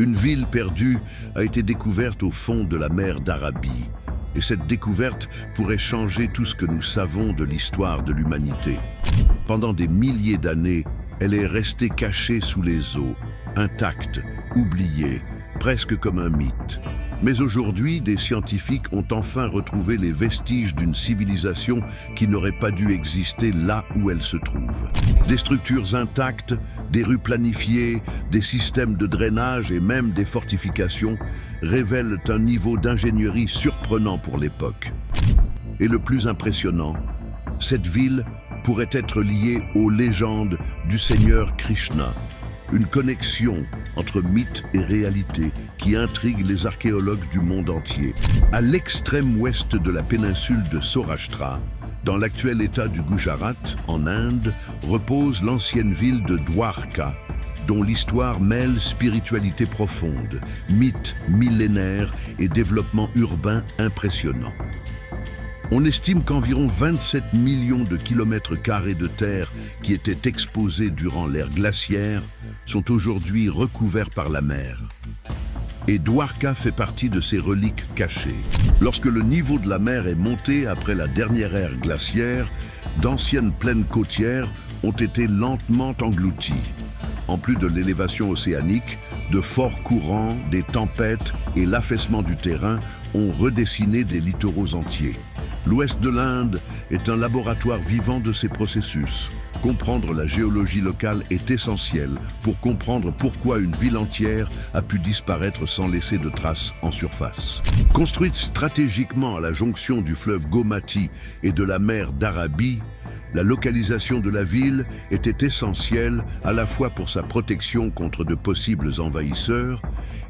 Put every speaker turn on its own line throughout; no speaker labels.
Une ville perdue a été découverte au fond de la mer d'Arabie. Et cette découverte pourrait changer tout ce que nous savons de l'histoire de l'humanité. Pendant des milliers d'années, elle est restée cachée sous les eaux, intacte, oubliée, presque comme un mythe. Mais aujourd'hui, des scientifiques ont enfin retrouvé les vestiges d'une civilisation qui n'aurait pas dû exister là où elle se trouve. Des structures intactes, des rues planifiées, des systèmes de drainage et même des fortifications révèlent un niveau d'ingénierie surprenant pour l'époque. Et le plus impressionnant, cette ville pourrait être liée aux légendes du Seigneur Krishna. Une connexion entre mythe et réalité qui intrigue les archéologues du monde entier. À l'extrême ouest de la péninsule de Saurashtra, dans l'actuel état du Gujarat, en Inde, repose l'ancienne ville de Dwarka, dont l'histoire mêle spiritualité profonde, mythe millénaire et développement urbain impressionnant. On estime qu'environ 27 millions de kilomètres carrés de terre qui étaient exposés durant l'ère glaciaire sont aujourd'hui recouverts par la mer. Et Dwarka fait partie de ces reliques cachées. Lorsque le niveau de la mer est monté après la dernière ère glaciaire, d'anciennes plaines côtières ont été lentement englouties. En plus de l'élévation océanique, de forts courants, des tempêtes et l'affaissement du terrain ont redessiné des littoraux entiers. L'ouest de l'Inde est un laboratoire vivant de ces processus. Comprendre la géologie locale est essentiel pour comprendre pourquoi une ville entière a pu disparaître sans laisser de traces en surface. Construite stratégiquement à la jonction du fleuve Gomati et de la mer d'Arabie, la localisation de la ville était essentielle à la fois pour sa protection contre de possibles envahisseurs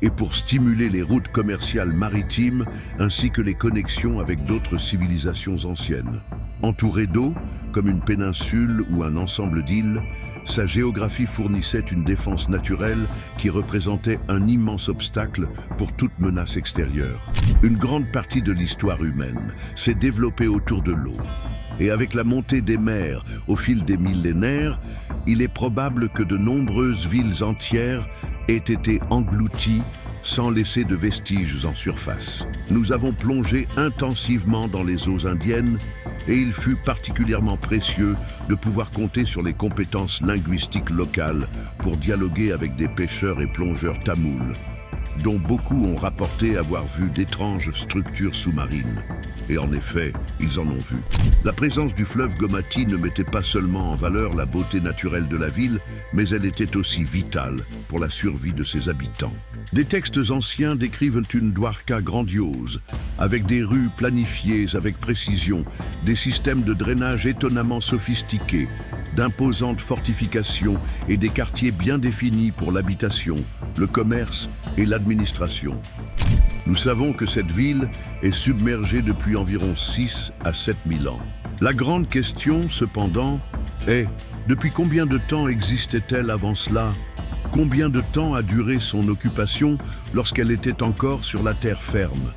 et pour stimuler les routes commerciales maritimes ainsi que les connexions avec d'autres civilisations anciennes. Entourée d'eau, comme une péninsule ou un ensemble d'îles, sa géographie fournissait une défense naturelle qui représentait un immense obstacle pour toute menace extérieure. Une grande partie de l'histoire humaine s'est développée autour de l'eau. Et avec la montée des mers au fil des millénaires, il est probable que de nombreuses villes entières aient été englouties sans laisser de vestiges en surface. Nous avons plongé intensivement dans les eaux indiennes et il fut particulièrement précieux de pouvoir compter sur les compétences linguistiques locales pour dialoguer avec des pêcheurs et plongeurs tamouls, dont beaucoup ont rapporté avoir vu d'étranges structures sous-marines. Et en effet, ils en ont vu. La présence du fleuve Gomati ne mettait pas seulement en valeur la beauté naturelle de la ville, mais elle était aussi vitale pour la survie de ses habitants. Des textes anciens décrivent une Dwarka grandiose, avec des rues planifiées avec précision, des systèmes de drainage étonnamment sophistiqués, d'imposantes fortifications et des quartiers bien définis pour l'habitation, le commerce et l'administration. Nous savons que cette ville est submergée depuis environ 6 à 7 000 ans. La grande question, cependant, est depuis combien de temps existait-elle avant cela? Combien de temps a duré son occupation lorsqu'elle était encore sur la terre ferme?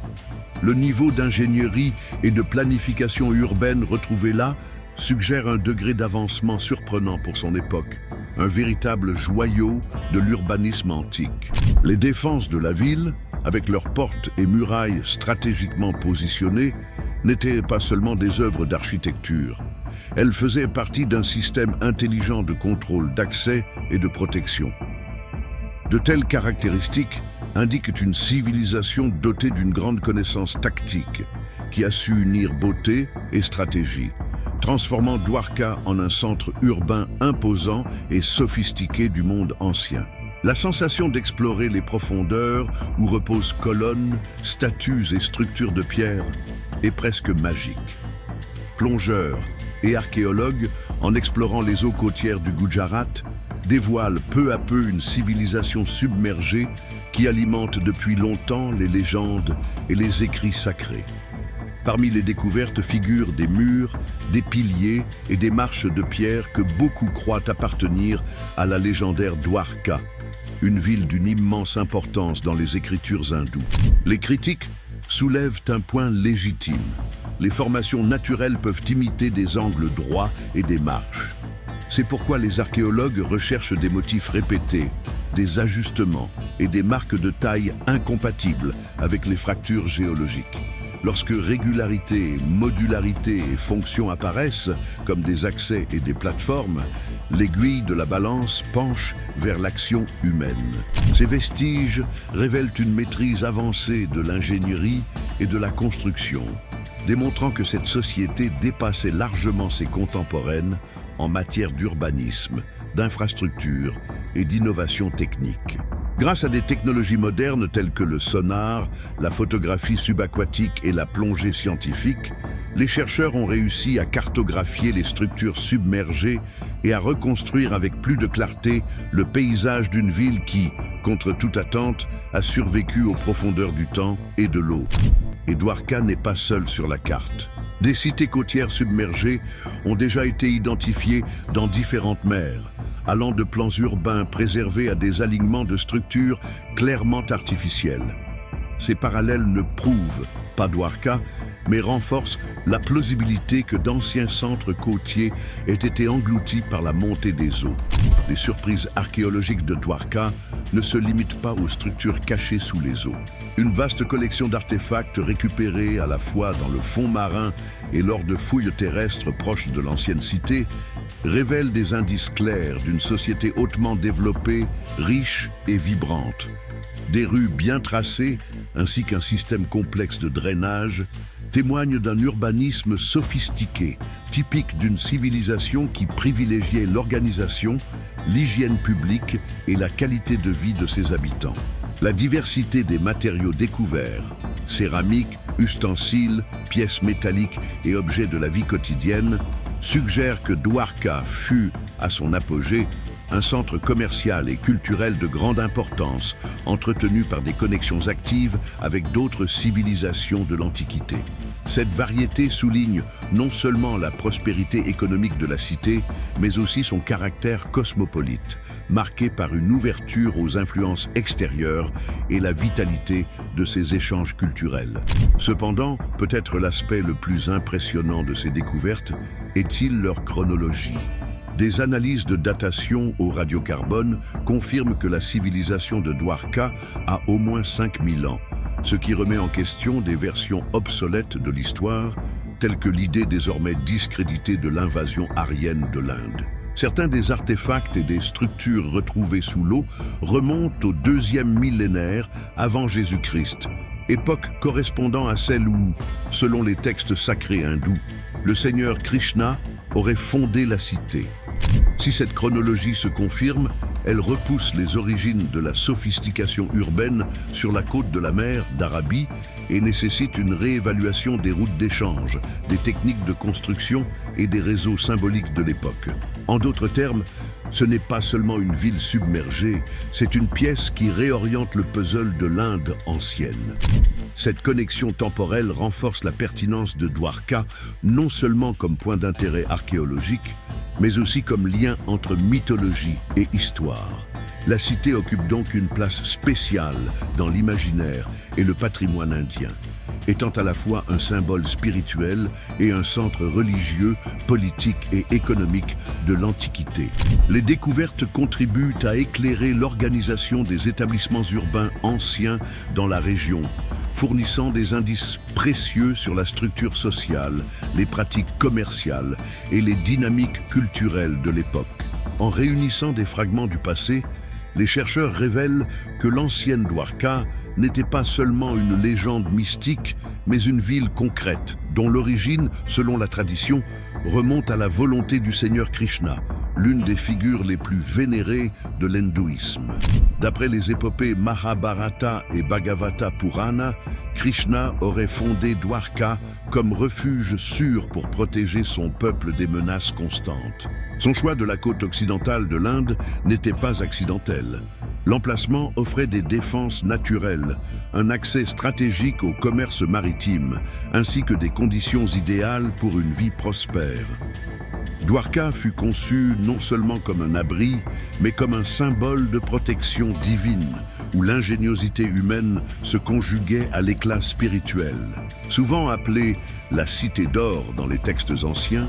Le niveau d'ingénierie et de planification urbaine retrouvé là suggère un degré d'avancement surprenant pour son époque, un véritable joyau de l'urbanisme antique. Les défenses de la ville, avec leurs portes et murailles stratégiquement positionnées, n'étaient pas seulement des œuvres d'architecture. Elles faisaient partie d'un système intelligent de contrôle d'accès et de protection. De telles caractéristiques indiquent une civilisation dotée d'une grande connaissance tactique, qui a su unir beauté et stratégie, transformant Dwarka en un centre urbain imposant et sophistiqué du monde ancien. La sensation d'explorer les profondeurs où reposent colonnes, statues et structures de pierre est presque magique. Plongeurs et archéologues, en explorant les eaux côtières du Gujarat, dévoilent peu à peu une civilisation submergée qui alimente depuis longtemps les légendes et les écrits sacrés. Parmi les découvertes figurent des murs, des piliers et des marches de pierre que beaucoup croient appartenir à la légendaire Dwarka, une ville d'une immense importance dans les écritures hindoues. Les critiques soulèvent un point légitime. Les formations naturelles peuvent imiter des angles droits et des marches. C'est pourquoi les archéologues recherchent des motifs répétés, des ajustements et des marques de taille incompatibles avec les fractures géologiques. Lorsque régularité, modularité et fonction apparaissent, comme des accès et des plateformes, l'aiguille de la balance penche vers l'action humaine. Ces vestiges révèlent une maîtrise avancée de l'ingénierie et de la construction, démontrant que cette société dépassait largement ses contemporaines en matière d'urbanisme, d'infrastructure et d'innovation technique. Grâce à des technologies modernes telles que le sonar, la photographie subaquatique et la plongée scientifique, les chercheurs ont réussi à cartographier les structures submergées et à reconstruire avec plus de clarté le paysage d'une ville qui, contre toute attente, a survécu aux profondeurs du temps et de l'eau. Et Dwarka n'est pas seul sur la carte. Des cités côtières submergées ont déjà été identifiées dans différentes mers, allant de plans urbains préservés à des alignements de structures clairement artificielles. Ces parallèles ne prouvent pas Dwarka, mais renforcent la plausibilité que d'anciens centres côtiers aient été engloutis par la montée des eaux. Les surprises archéologiques de Dwarka ne se limitent pas aux structures cachées sous les eaux. Une vaste collection d'artefacts récupérés à la fois dans le fond marin et lors de fouilles terrestres proches de l'ancienne cité révèle des indices clairs d'une société hautement développée, riche et vibrante. Des rues bien tracées, ainsi qu'un système complexe de drainage, témoignent d'un urbanisme sophistiqué, typique d'une civilisation qui privilégiait l'organisation, l'hygiène publique et la qualité de vie de ses habitants. La diversité des matériaux découverts, céramique, ustensiles, pièces métalliques et objets de la vie quotidienne, suggère que Dwarka fut, à son apogée, un centre commercial et culturel de grande importance, entretenu par des connexions actives avec d'autres civilisations de l'Antiquité. Cette variété souligne non seulement la prospérité économique de la cité, mais aussi son caractère cosmopolite, marqué par une ouverture aux influences extérieures et la vitalité de ses échanges culturels. Cependant, peut-être l'aspect le plus impressionnant de ces découvertes est-il leur chronologie. Des analyses de datation au radiocarbone confirment que la civilisation de Dwarka a au moins 5000 ans, ce qui remet en question des versions obsolètes de l'histoire, telles que l'idée désormais discréditée de l'invasion aryenne de l'Inde. Certains des artefacts et des structures retrouvées sous l'eau remontent au 2e millénaire avant Jésus-Christ, époque correspondant à celle où, selon les textes sacrés hindous, le seigneur Krishna aurait fondé la cité. Si cette chronologie se confirme, elle repousse les origines de la sophistication urbaine sur la côte de la mer d'Arabie et nécessite une réévaluation des routes d'échange, des techniques de construction et des réseaux symboliques de l'époque. En d'autres termes, ce n'est pas seulement une ville submergée, c'est une pièce qui réoriente le puzzle de l'Inde ancienne. Cette connexion temporelle renforce la pertinence de Dwarka, non seulement comme point d'intérêt archéologique, mais aussi comme lien entre mythologie et histoire. La cité occupe donc une place spéciale dans l'imaginaire et le patrimoine indien, étant à la fois un symbole spirituel et un centre religieux, politique et économique de l'Antiquité. Les découvertes contribuent à éclairer l'organisation des établissements urbains anciens dans la région, fournissant des indices précieux sur la structure sociale, les pratiques commerciales et les dynamiques culturelles de l'époque. En réunissant des fragments du passé, les chercheurs révèlent que l'ancienne Dwarka n'était pas seulement une légende mystique, mais une ville concrète, dont l'origine, selon la tradition, remonte à la volonté du Seigneur Krishna, l'une des figures les plus vénérées de l'hindouisme. D'après les épopées Mahabharata et Bhagavata Purana, Krishna aurait fondé Dwarka comme refuge sûr pour protéger son peuple des menaces constantes. Son choix de la côte occidentale de l'Inde n'était pas accidentel. L'emplacement offrait des défenses naturelles, un accès stratégique au commerce maritime, ainsi que des conditions idéales pour une vie prospère. Dwarka fut conçu non seulement comme un abri, mais comme un symbole de protection divine, où l'ingéniosité humaine se conjuguait à l'éclat spirituel. Souvent appelée la Cité d'or dans les textes anciens,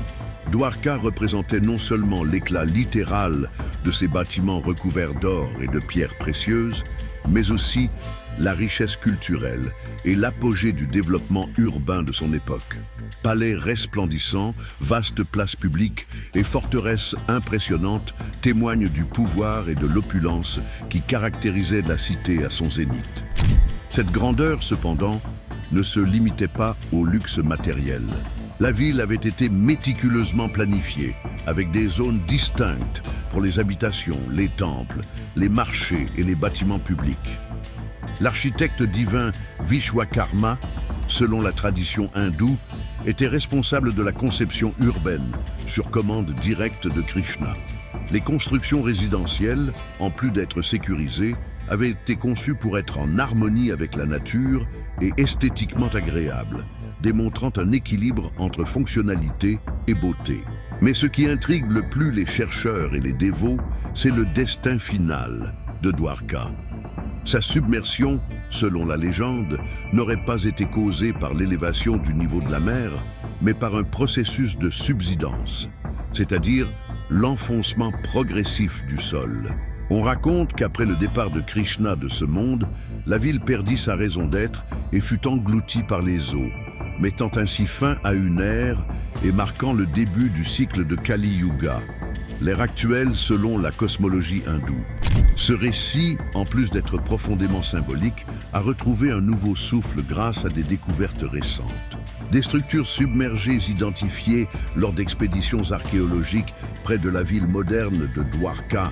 Dwarka représentait non seulement l'éclat littéral de ses bâtiments recouverts d'or et de pierres précieuses, mais aussi la richesse culturelle et l'apogée du développement urbain de son époque. Palais resplendissants, vastes places publiques et forteresses impressionnantes témoignent du pouvoir et de l'opulence qui caractérisaient la cité à son zénith. Cette grandeur, cependant, ne se limitait pas au luxe matériel. La ville avait été méticuleusement planifiée, avec des zones distinctes pour les habitations, les temples, les marchés et les bâtiments publics. L'architecte divin Vishwakarma, selon la tradition hindoue, était responsable de la conception urbaine, sur commande directe de Krishna. Les constructions résidentielles, en plus d'être sécurisées, avaient été conçues pour être en harmonie avec la nature et esthétiquement agréables, démontrant un équilibre entre fonctionnalité et beauté. Mais ce qui intrigue le plus les chercheurs et les dévots, c'est le destin final de Dwarka. Sa submersion, selon la légende, n'aurait pas été causée par l'élévation du niveau de la mer, mais par un processus de subsidence, c'est-à-dire l'enfoncement progressif du sol. On raconte qu'après le départ de Krishna de ce monde, la ville perdit sa raison d'être et fut engloutie par les eaux, mettant ainsi fin à une ère et marquant le début du cycle de Kali Yuga, l'ère actuelle selon la cosmologie hindoue. Ce récit, en plus d'être profondément symbolique, a retrouvé un nouveau souffle grâce à des découvertes récentes. Des structures submergées identifiées lors d'expéditions archéologiques près de la ville moderne de Dwarka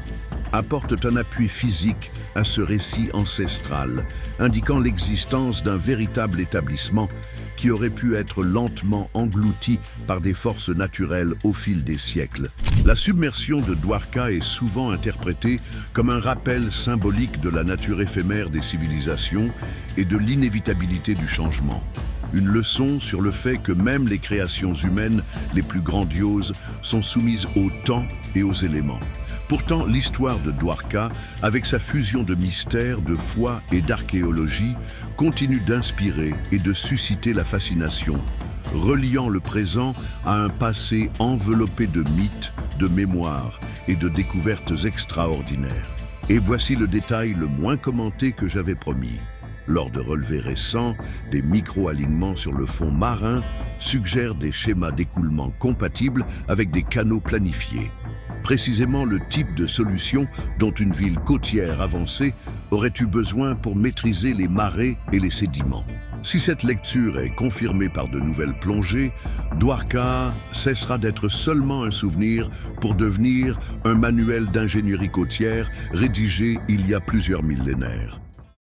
apportent un appui physique à ce récit ancestral, indiquant l'existence d'un véritable établissement qui aurait pu être lentement englouti par des forces naturelles au fil des siècles. La submersion de Dwarka est souvent interprétée comme un rappel symbolique de la nature éphémère des civilisations et de l'inévitabilité du changement. Une leçon sur le fait que même les créations humaines les plus grandioses sont soumises au temps et aux éléments. Pourtant, l'histoire de Dwarka, avec sa fusion de mystère, de foi et d'archéologie, continue d'inspirer et de susciter la fascination, reliant le présent à un passé enveloppé de mythes, de mémoires et de découvertes extraordinaires. Et voici le détail le moins commenté que j'avais promis. Lors de relevés récents, des micro-alignements sur le fond marin suggèrent des schémas d'écoulement compatibles avec des canaux planifiés. Précisément le type de solution dont une ville côtière avancée aurait eu besoin pour maîtriser les marées et les sédiments. Si cette lecture est confirmée par de nouvelles plongées, Dwarka cessera d'être seulement un souvenir pour devenir un manuel d'ingénierie côtière rédigé il y a plusieurs millénaires.